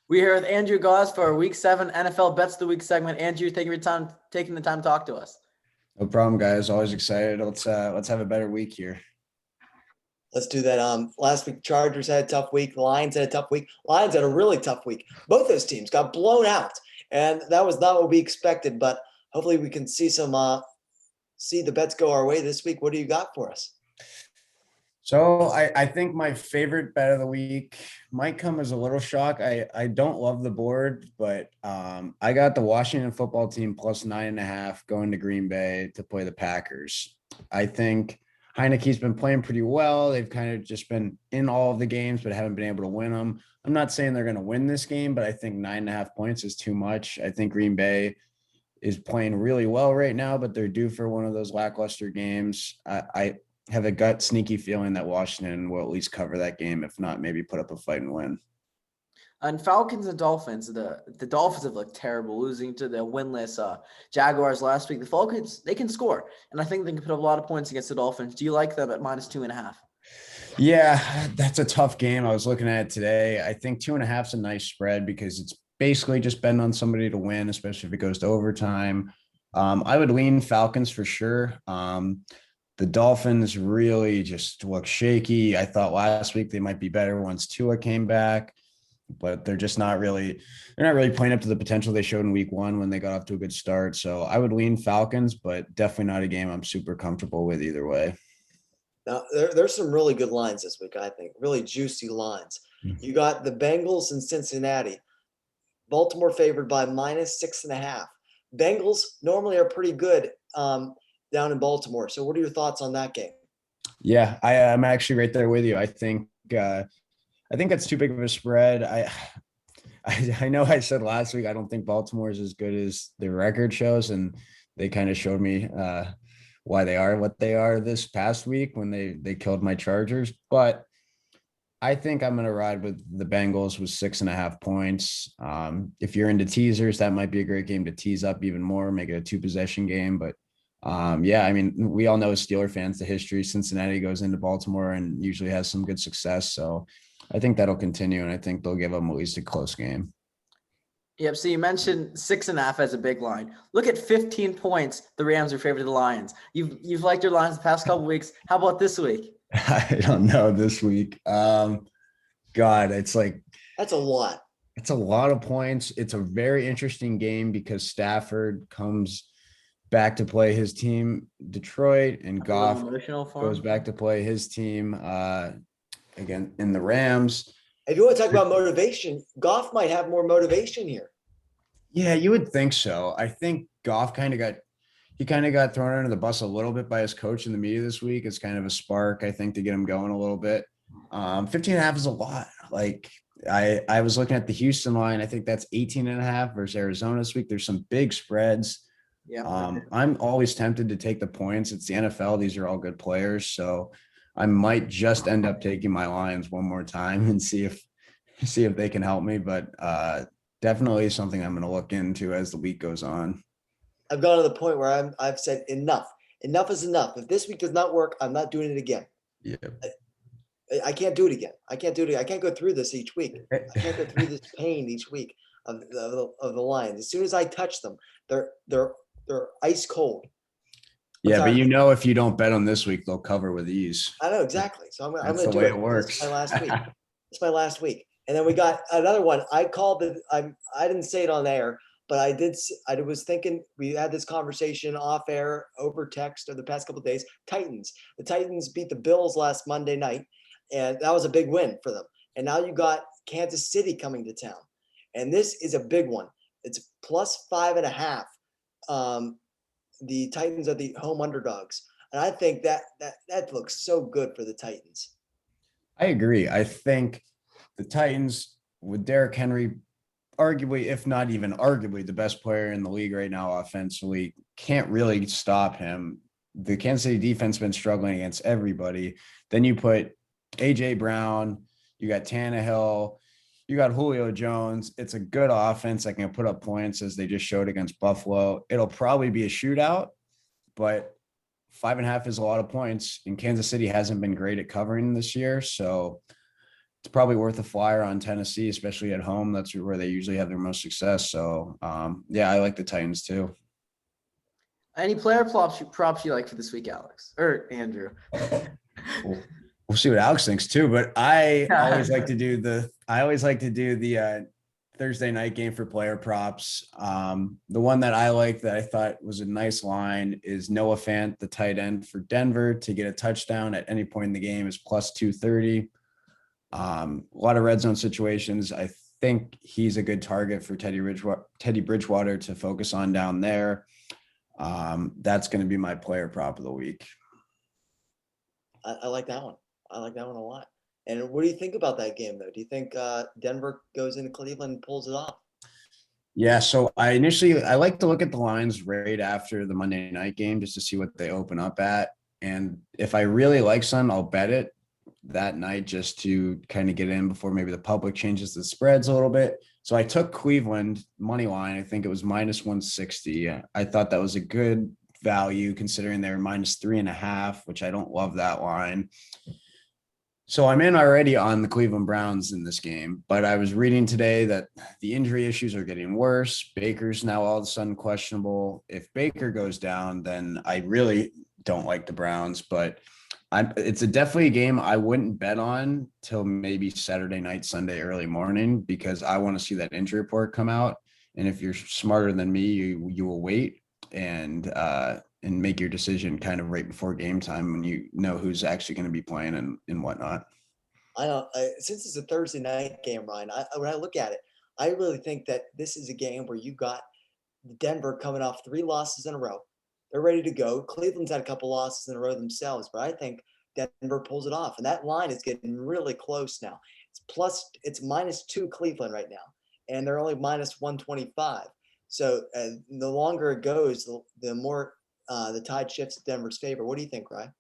We're here with Andrew Gaus for our Week 7 NFL Bets of the Week segment. Andrew, thank you for taking the time to talk to us. No problem, guys. Always excited. Let's have a better week here. Let's do that. Last week, Chargers had a tough week. Lions had a tough week. Lions had a really tough week. Both those teams got blown out, and that was not what we expected. But hopefully, we can see the bets go our way this week. What do you got for us? So I think my favorite bet of the week might come as a little shock. I don't love the board, but I got the Washington football team plus 9.5 going to Green Bay to play the Packers. I think Heineke's been playing pretty well. They've kind of just been in all of the games, but haven't been able to win them. I'm not saying they're going to win this game, but I think 9.5 points is too much. I think Green Bay is playing really well right now, but they're due for one of those lackluster games. I have a gut sneaky feeling that Washington will at least cover that game. If not, maybe put up a fight and win. And Falcons and Dolphins, the Dolphins have looked terrible, losing to the winless Jaguars last week. The Falcons, they can score, and I think they can put up a lot of points against the Dolphins. Do you like them at minus 2.5? Yeah, that's a tough game. I was looking at it today. I think 2.5 is a nice spread because it's basically just betting on somebody to win, especially if it goes to overtime. I would lean Falcons for sure. The Dolphins really just look shaky. I thought last week they might be better once Tua came back, but they're not really playing up to the potential they showed in week 1 when they got off to a good start. So I would lean Falcons, but definitely not a game I'm super comfortable with either way. Now, there's some really good lines this week, I think, really juicy lines. You got the Bengals in Cincinnati. Baltimore favored by minus 6.5. Bengals normally are pretty good down in Baltimore. So what are your thoughts on that game? Yeah, I'm actually right there with you. I think that's too big of a spread. I know I said last week I don't think Baltimore is as good as their record shows, and they kind of showed me why they are what they are this past week when they killed my Chargers. But I think I'm going to ride with the Bengals with 6.5 points. If you're into teasers, that might be a great game to tease up even more, make it a 2-possession game. But yeah, I mean, we all know as Steeler fans, the history. Cincinnati goes into Baltimore and usually has some good success. So I think that'll continue, and I think they'll give them at least a close game. Yep. So you mentioned 6.5 as a big line. Look at 15 points. The Rams are favored of the Lions. You've liked your lines the past couple of weeks. How about this week? I don't know this week. God, it's like that's a lot. It's a lot of points. It's a very interesting game because Stafford comes back to play his team, Detroit, and Goff goes back to play his team again in the Rams. If you want to talk about motivation, Goff might have more motivation here. Yeah, you would think so. I think Goff kind of got thrown under the bus a little bit by his coach in the media this week. It's kind of a spark, I think, to get him going a little bit. 15.5 is a lot. Like I was looking at the Houston line. I think that's 18.5 versus Arizona this week. There's some big spreads. Yeah. I'm always tempted to take the points. It's the NFL. These are all good players. So I might just end up taking my Lions one more time and see if they can help me. But definitely something I'm going to look into as the week goes on. I've gone to the point where I've said enough. Enough is enough. If this week does not work, I'm not doing it again. Yeah. I can't do it again. I can't do it. I can't go through this each week. I can't go through this pain each week of the Lions. As soon as I touch them, they're ice cold. Yeah, but if you don't bet on this week, they'll cover with ease. I know exactly. So I'm going to do it. That's the way it works. It's my last week. It's my last week. And then we got another one. I didn't say it on air, but I did. I was thinking we had this conversation off air over text over the past couple of days. Titans. The Titans beat the Bills last Monday night, and that was a big win for them. And now you got Kansas City coming to town, and this is a big one. It's plus 5.5. The Titans are the home underdogs, and I think that looks so good for the Titans. I agree. I think the Titans with Derrick Henry, arguably, if not even arguably, the best player in the league right now offensively, can't really stop him. The Kansas City defense has been struggling against everybody. Then you put A.J. Brown, you got Tannehill, you got Julio Jones. It's a good offense that can put up points as they just showed against Buffalo. It'll probably be a shootout, but 5.5 is a lot of points, and Kansas City hasn't been great at covering this year. So it's probably worth a flyer on Tennessee, especially at home. That's where they usually have their most success. So yeah, I like the Titans too. Any player props you like for this week, Alex or Andrew? We'll see what Alex thinks too. But I always like to do the Thursday night game for player props. The one that I like that I thought was a nice line is Noah Fant, the tight end for Denver, to get a touchdown at any point in the game is plus 230. A lot of red zone situations. I think he's a good target for Teddy Bridgewater to focus on down there. That's going to be my player prop of the week. I like that one. I like that one a lot. And what do you think about that game, though? Do you think Denver goes into Cleveland and pulls it off? Yeah, so I like to look at the lines right after the Monday night game just to see what they open up at. And if I really like some, I'll bet it that night just to kind of get in before maybe the public changes the spreads a little bit. So I took Cleveland money line. I think it was minus 160. I thought that was a good value considering they're minus 3.5, which I don't love that line. So I'm in already on the Cleveland Browns in this game, but I was reading today that the injury issues are getting worse. Baker's now all of a sudden questionable. If Baker goes down, then I really don't like the Browns, but it's definitely a game I wouldn't bet on till maybe Saturday night, Sunday, early morning, because I want to see that injury report come out. And if you're smarter than me, you will wait and make your decision kind of right before game time when you know who's actually going to be playing and whatnot. Since it's a Thursday night game, Ryan, when I look at it, I really think that this is a game where you got Denver coming off 3 losses in a row. They're ready to go. Cleveland's had a couple losses in a row themselves, but I think Denver pulls it off. And that line is getting really close now. It's minus 2 Cleveland right now, and they're only minus 125. So the longer it goes, the more the tide shifts in Denver's favor. What do you think, Ryan?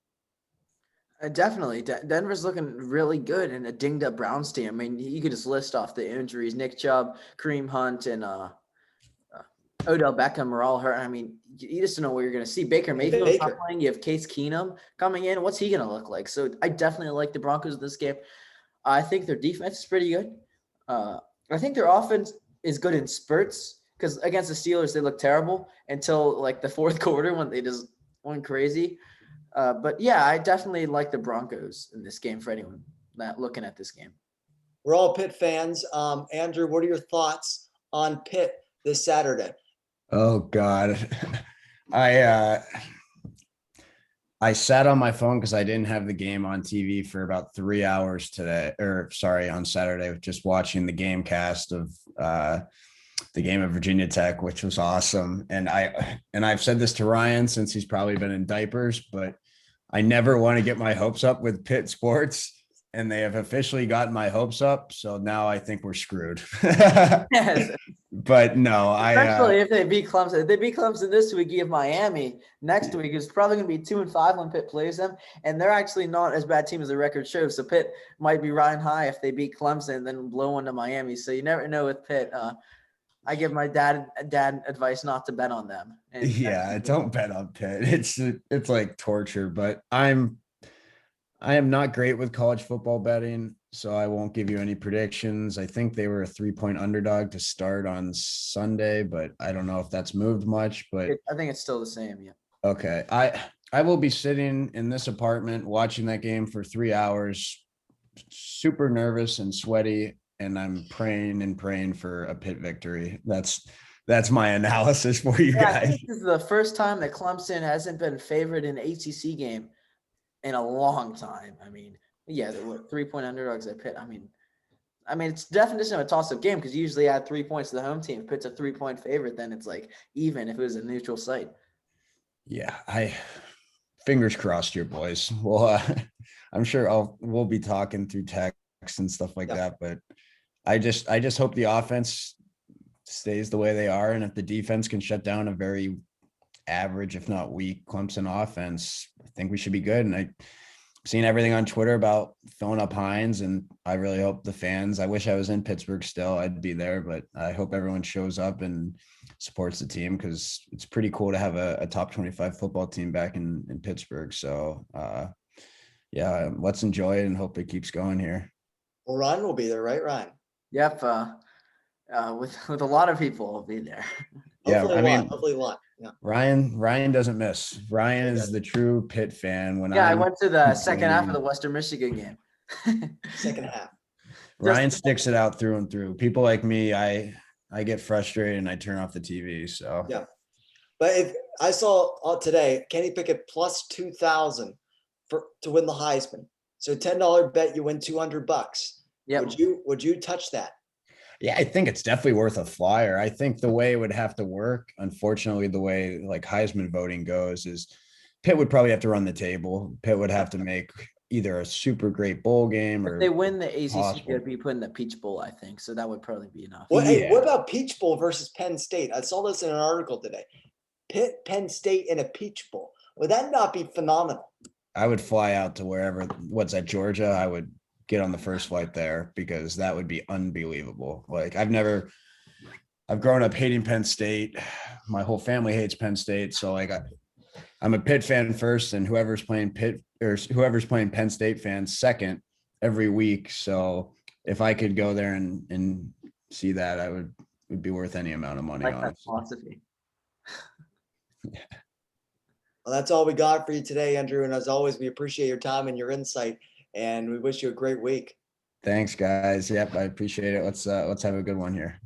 Definitely. Denver's looking really good in a dinged up Browns team. I mean, you could just list off the injuries. Nick Chubb, Kareem Hunt, and Odell Beckham are all hurt. I mean, you just don't know what you're going to see. Baker Mayfield's not playing. You have Case Keenum coming in. What's he going to look like? So I definitely like the Broncos in this game. I think their defense is pretty good. I think their offense is good in spurts because against the Steelers, they look terrible until like the fourth quarter when they just went crazy. But yeah, I definitely like the Broncos in this game for anyone not looking at this game. We're all Pitt fans. Andrew, what are your thoughts on Pitt this Saturday? Oh God. I sat on my phone because I didn't have the game on TV for about 3 hours on Saturday, just watching the game cast of the game of Virginia Tech, which was awesome. And I've said this to Ryan since he's probably been in diapers, but I never want to get my hopes up with Pitt sports, and they have officially gotten my hopes up. So now I think we're screwed. Yes. But no, especially if they beat Clemson. If they beat Clemson this week, you have Miami next week. It's probably going to be 2-5 when Pitt plays them, and they're actually not as bad team as the record shows. So Pitt might be riding high if they beat Clemson, and then blow into Miami. So you never know with Pitt. I give my dad advice not to bet on them. Yeah, don't bet on Pitt. It's like torture. But I am not great with college football betting, so I won't give you any predictions. I think they were a 3-point underdog to start on Sunday, but I don't know if that's moved much. But I think it's still the same. Yeah. Okay, I will be sitting in this apartment watching that game for 3 hours, super nervous and sweaty, and I'm praying for a Pitt victory. That's my analysis for you guys. I think this is the first time that Clemson hasn't been favored in an ACC game in a long time. I mean, yeah, they were 3-point underdogs at Pitt. I mean, it's definition of a toss-up game because you usually add 3 points to the home team. If Pitt's a 3-point favorite, then it's like even if it was a neutral site. Yeah, fingers crossed here, boys. Well, I'm sure we'll be talking through text and stuff like that, but I just hope the offense stays the way they are, and if the defense can shut down a very average, if not weak, Clemson offense, I think we should be good. And I've seen everything on Twitter about filling up Hines, and I really hope the fans, I wish I was in Pittsburgh still, I'd be there, but I hope everyone shows up and supports the team because it's pretty cool to have a top 25 football team back in Pittsburgh. So yeah, let's enjoy it and hope it keeps going here. Well, Ryan will be there, right, Ryan? Yep. With a lot of people will be there. Yeah, Hopefully I a lot. mean, Hopefully a lot. Yeah. Ryan doesn't miss. Ryan He is doesn't. the true Pitt fan. When Yeah, I I'm went to the second half of the complaining, Western Michigan game. Second half. Ryan sticks it out through and through. People like me, I get frustrated and I turn off the TV. So Yeah. But if I saw today, Kenny Pickett plus 2,000 to win the Heisman. So $10 bet, you win $200. Yep. Would you touch that? yeah, I think it's definitely worth a flyer. I think the way it would have to work, unfortunately, the way like Heisman voting goes is Pitt would probably have to run the table. Pitt would have to make either a super great bowl game If or they win the ACC, possible. they'd be put in the Peach Bowl, I think. So that would probably be enough. Hey, Yeah. what about Peach Bowl versus Penn State? I saw this in an article today. Penn State in a Peach Bowl. Would that not be phenomenal? I would fly out to wherever, what's that, Georgia? I would get on the first flight there because that would be unbelievable. Like I've grown up hating Penn State. My whole family hates Penn State. So like I'm a Pitt fan first, and whoever's playing Pitt or whoever's playing Penn State fans second every week. So if I could go there and see that, would be worth any amount of money. I like that Honestly. philosophy. Well, that's all we got for you today, Andrew. And as always, we appreciate your time and your insight, and we wish you a great week. Thanks, guys. Yep, I appreciate it. Let's have a good one here.